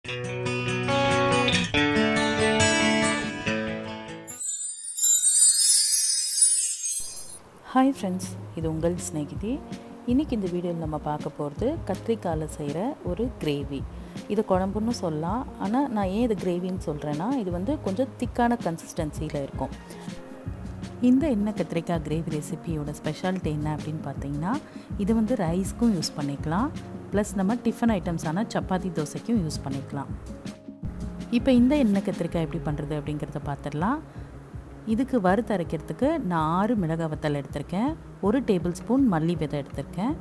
Hi friends, இது உங்கள் ஸ்நேகிதி. இன்றைக்கி இந்த வீடியோவில் நம்ம பார்க்க போகிறது கத்திரிக்காயில் செய்கிற ஒரு கிரேவி. இது குழம்புன்னு சொல்லலாம், ஆனால் நான் ஏன் இது கிரேவின்னு சொல்கிறேன்னா, இது வந்து கொஞ்சம் திக்கான கன்சிஸ்டன்சியில் இருக்கும். இந்த எண்ணெய் கத்திரிக்காய் கிரேவி ரெசிபியோட ஸ்பெஷாலிட்டி என்ன அப்படின்னு பார்த்தீங்கன்னா, இது வந்து ரைஸ்க்கும் யூஸ் பண்ணிக்கலாம், ப்ளஸ் நம்ம டிஃபன் ஐட்டம்ஸான சப்பாத்தி தோசைக்கும் யூஸ் பண்ணிக்கலாம். இப்போ இந்த எண்ணெய் கத்திரிக்காய் எப்படி பண்ணுறது அப்படிங்கிறத பார்த்துடலாம். இதுக்கு வறுத்து அரைக்கிறதுக்கு நான் 6 மிளகாய் வத்தல் எடுத்திருக்கேன், 1 டேபிள் ஸ்பூன் மல்லி விதை எடுத்திருக்கேன்,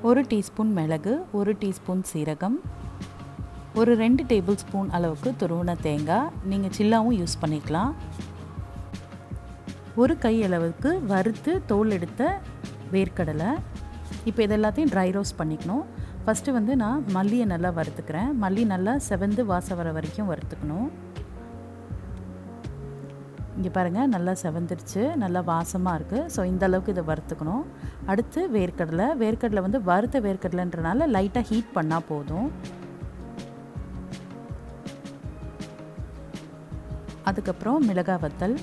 1 டீஸ்பூன் மிளகு, 1 டீஸ்பூன் சீரகம், ஒரு 2 டேபிள் ஸ்பூன் அளவுக்கு துருவின தேங்காய், நீங்கள் சில்லாவும் யூஸ் பண்ணிக்கலாம், ஒரு கை அளவுக்கு வறுத்து தோல் எடுத்த வேர்க்கடலை. இப்போ இதெல்லாத்தையும் ட்ரை ரோஸ்ட் பண்ணிக்கணும். ஃபஸ்ட்டு வந்து நான் மல்லியை நல்லா வறுத்துக்கிறேன். மல்லி நல்லா செவந்து வாசம் வர வரைக்கும் வறுத்துக்கணும். இங்கே பாருங்கள், நல்லா செவந்துருச்சு, நல்லா வாசமாக இருக்குது. ஸோ இந்த அளவுக்கு இதை வறுத்துக்கணும். அடுத்து வேர்க்கடலை வந்து வறுத்த வேர்க்கடலைன்றனால லைட்டாக ஹீட் பண்ணால் போதும். அதுக்கப்புறம் மிளகாய் வத்தல்,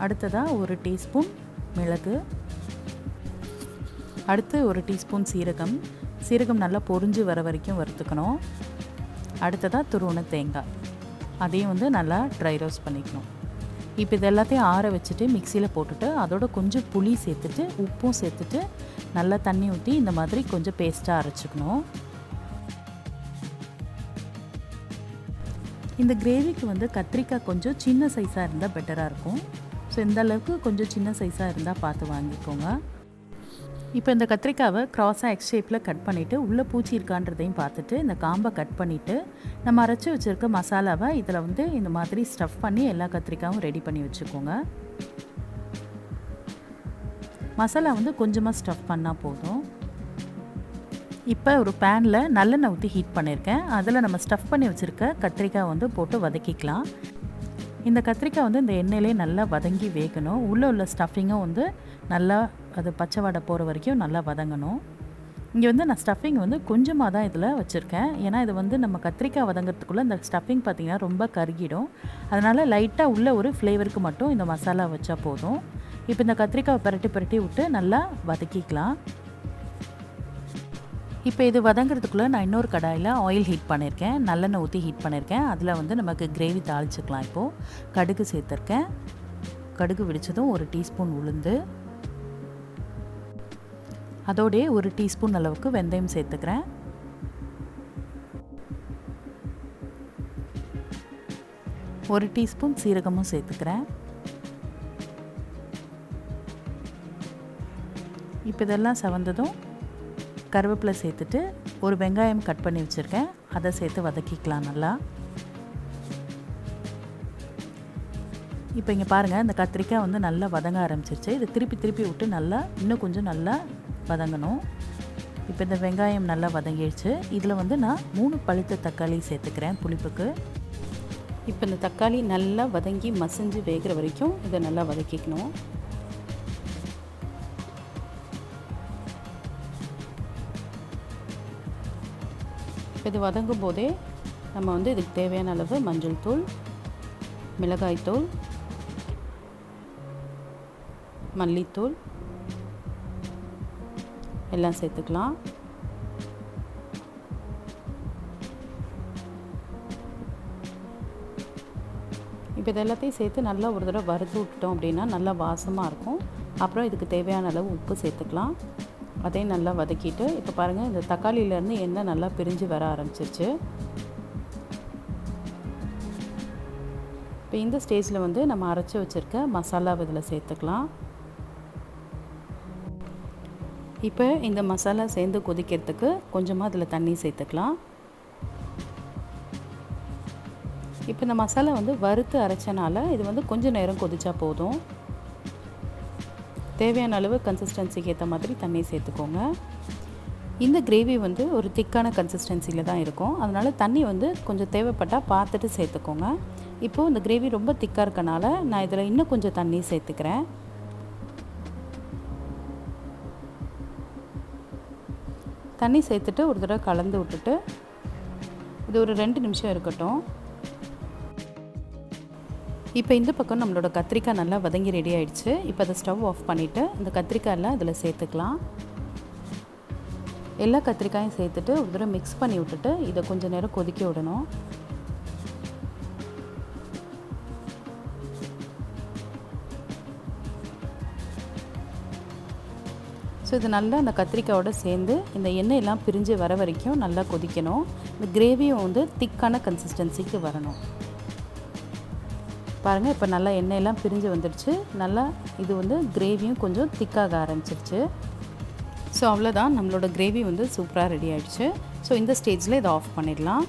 அடுத்ததாக 1 டீஸ்பூன் மிளகு, அடுத்து 1 டீஸ்பூன் சீரகம் நல்லா பொரிஞ்சு வர வரைக்கும் வறுத்துக்கணும். அடுத்ததாக துருவின தேங்காய், அதையும் வந்து நல்லா ட்ரை ரோஸ்ட் பண்ணிக்கணும். இப்போ இது எல்லாத்தையும் ஆற வச்சுட்டு மிக்சியில் போட்டுட்டு அதோட கொஞ்சம் புளி சேர்த்துட்டு உப்பும் சேர்த்துட்டு நல்லா தண்ணி ஊற்றி இந்த மாதிரி கொஞ்சம் பேஸ்ட்டாக அரைச்சிக்கணும். இந்த கிரேவிக்கு வந்து கத்திரிக்காய் கொஞ்சம் சின்ன சைஸாக இருந்தால் பெட்டராக இருக்கும். ஸோ இந்த அளவுக்கு கொஞ்சம் சின்ன சைஸாக இருந்தால் பார்த்து வாங்கிக்கோங்க. இப்போ இந்த கத்திரிக்காவை க்ராஸாக எக்ஸ் ஷேப்பில் கட் பண்ணிவிட்டு உள்ளே பூச்சி இருக்கான்றதையும் பார்த்துட்டு இந்த காம்பை கட் பண்ணிவிட்டு நம்ம அரைச்சி வச்சுருக்க மசாலாவை இதில் வந்து இந்த மாதிரி ஸ்டஃப் பண்ணி எல்லா கத்திரிக்காயும் ரெடி பண்ணி வச்சுக்கோங்க. மசாலா வந்து கொஞ்சமாக ஸ்டஃப் பண்ணால் போதும். இப்போ ஒரு பேனில் நல்லெண்ணெய் ஊற்றி ஹீட் பண்ணியிருக்கேன். அதில் நம்ம ஸ்டஃப் பண்ணி வச்சுருக்க கத்திரிக்காய் வந்து போட்டு வதக்கிக்கலாம். இந்த கத்திரிக்காய் வந்து இந்த எண்ணெயிலே நல்லா வதங்கி வேகணும். உள்ளே உள்ள ஸ்டஃபிங்கும் வந்து நல்லா அது பச்சை வடை போகிற வரைக்கும் நல்லா வதங்கணும். இங்கே வந்து நான் ஸ்டஃபிங் வந்து கொஞ்சமாக தான் இதில் வச்சுருக்கேன். ஏன்னா இது வந்து நம்ம கத்திரிக்காய் வதங்கிறதுக்குள்ளே இந்த ஸ்டஃபிங் பார்த்திங்கன்னா ரொம்ப கருகிடும். அதனால் லைட்டாக உள்ள ஒரு ஃப்ளேவருக்கு மட்டும் இந்த மசாலா வச்சா போதும். இப்போ இந்த கத்திரிக்காவை புரட்டி விட்டு நல்லா வதக்கிக்கலாம். இப்போ இது வதங்கிறதுக்குள்ளே நான் இன்னொரு கடாயில் ஆயில் ஹீட் பண்ணியிருக்கேன், நல்லெண்ணெய் ஊற்றி ஹீட் பண்ணியிருக்கேன். அதில் வந்து நமக்கு கிரேவி தாளிச்சிக்கலாம். இப்போது கடுகு சேர்த்துருக்கேன். கடுகு வெடித்ததும் 1 டீஸ்பூன் உளுந்து, அதோடய 1 டீஸ்பூன் அளவுக்கு வெந்தயம் சேர்த்துக்கிறேன். ஒரு டீஸ்பூன் சீரகமும் சேர்த்துக்கிறேன். இப்போ இதெல்லாம் செவந்ததும் கருவேப்பிலை சேர்த்துட்டு ஒரு வெங்காயம் கட் பண்ணி வச்சுருக்கேன், அதை சேர்த்து வதக்கிக்கலாம் நல்லா. இப்போ இங்கே பாருங்கள், இந்த கத்திரிக்காய் வந்து நல்லா வதங்க ஆரம்பிச்சிருச்சு. இது திருப்பி விட்டு நல்லா இன்னும் கொஞ்சம் நல்லா வதங்கணும். இப்போ இந்த வெங்காயம் நல்லா வதங்கிடுச்சு. இதில் வந்து நான் 3 பழுத்த தக்காளி சேர்த்துக்கிறேன் புளிப்புக்கு. இப்போ இந்த தக்காளி நல்லா வதங்கி மசிஞ்சு வேகிற வரைக்கும் இதை நல்லா வதக்கிக்கணும். இது வதங்கும் போதே நம்ம வந்து இதுக்கு தேவையான அளவு மஞ்சள் தூள், மிளகாய்த்தூள், மல்லித்தூள் எல்லாம் சேர்த்துக்கலாம். இப்போ இது எல்லாத்தையும் சேர்த்து நல்லா ஒரு தடவை வறுத்து விட்டுட்டோம் அப்படின்னா நல்லா வாசமாக இருக்கும். அப்புறம் இதுக்கு தேவையான அளவு உப்பு சேர்த்துக்கலாம். அதையும் நல்லா வதக்கிட்டு இப்போ பாருங்கள், இந்த தக்காளியிலேருந்து எண்ணெய் நல்லா பிரிஞ்சு வர ஆரம்பிச்சிருச்சு. இப்போ இந்த ஸ்டேஜில் வந்து நம்ம அரைச்சி வச்சுருக்க மசாலா இதில் சேர்த்துக்கலாம். இப்போ இந்த மசாலா சேர்ந்து கொதிக்கிறதுக்கு கொஞ்சமாக இதில் தண்ணி சேர்த்துக்கலாம். இப்போ இந்த மசாலா வந்து வறுத்து அரைச்சனால இது வந்து கொஞ்சம் நேரம் கொதிச்சா போதும். தேவையான அளவு கன்சிஸ்டன்சிக்கு ஏற்ற மாதிரி தண்ணி சேர்த்துக்கோங்க. இந்த கிரேவி வந்து ஒரு திக்கான கன்சிஸ்டன்சியில் தான் இருக்கும். அதனால் தண்ணி வந்து கொஞ்சம் தேவைப்பட்டால் பார்த்துட்டு சேர்த்துக்கோங்க. இப்போது இந்த கிரேவி ரொம்ப திக்காக இருக்கனால நான் இதில் இன்னும் கொஞ்சம் தண்ணி சேர்த்துக்கிறேன். தண்ணி சேர்த்துட்டு ஒரு தடவை கலந்து விட்டுட்டு இது ஒரு 2 நிமிஷம் இருக்கட்டும். இப்போ இந்த பக்கம் நம்மளோட கத்திரிக்காய் நல்லா வதங்கி ரெடி ஆகிடுச்சு. இப்போ அதை ஸ்டவ் ஆஃப் பண்ணிவிட்டு இந்த கத்திரிக்காயெல்லாம் இதில் சேர்த்துக்கலாம். எல்லா கத்திரிக்காயும் சேர்த்துட்டு ஒரு தடவை மிக்ஸ் பண்ணி விட்டுட்டு இதை கொஞ்சம் நேரம் கொதிக்க விடணும். ஸோ இது நல்லா அந்த கத்திரிக்காயோடு சேர்ந்து இந்த எண்ணெயெல்லாம் பிரிஞ்சு வர வரைக்கும் நல்லா கொதிக்கணும். இந்த கிரேவியும் வந்து திக்கான கன்சிஸ்டன்சிக்கு வரணும். பாருங்கள், இப்போ நல்லா எண்ணெயெல்லாம் பிரிஞ்சு வந்துடுச்சு. நல்லா இது வந்து கிரேவியும் கொஞ்சம் திக்காக ஆரம்பிச்சிருச்சு. ஸோ அவ்வளோதான், நம்மளோட கிரேவி வந்து சூப்பராக ரெடி ஆகிடுச்சு. ஸோ இந்த ஸ்டேஜில் இதை ஆஃப் பண்ணிடலாம்.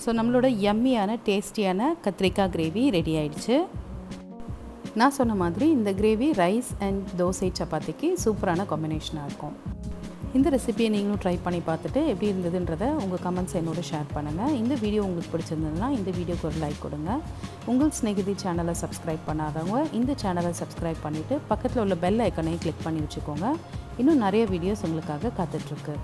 ஸோ நம்மளோட யம்மியான டேஸ்டியான கத்திரிக்காய் கிரேவி ரெடி ஆகிடுச்சு. நான் சொன்ன மாதிரி இந்த கிரேவி ரைஸ் அண்ட் தோசை சப்பாத்திக்கு சூப்பரான காம்பினேஷனாக இருக்கும். இந்த ரெசிபியை நீங்களும் ட்ரை பண்ணி பார்த்துட்டு எப்படி இருந்ததுன்றதை உங்கள் கமெண்ட்ஸ் என்னோட ஷேர் பண்ணுங்கள். இந்த வீடியோ உங்களுக்கு பிடிச்சிருந்ததுன்னா இந்த வீடியோக்கு ஒரு லைக் கொடுங்க. உங்கள் ஸ்நேகிதி சேனலை சப்ஸ்கிரைப் பண்ணாதவங்க இந்த சேனலை சப்ஸ்கிரைப் பண்ணிவிட்டு பக்கத்தில் உள்ள பெல் ஐக்கனையும் கிளிக் பண்ணி வச்சுக்கோங்க. இன்னும் நிறைய வீடியோஸ் உங்களுக்காக காத்துட்ருக்கு.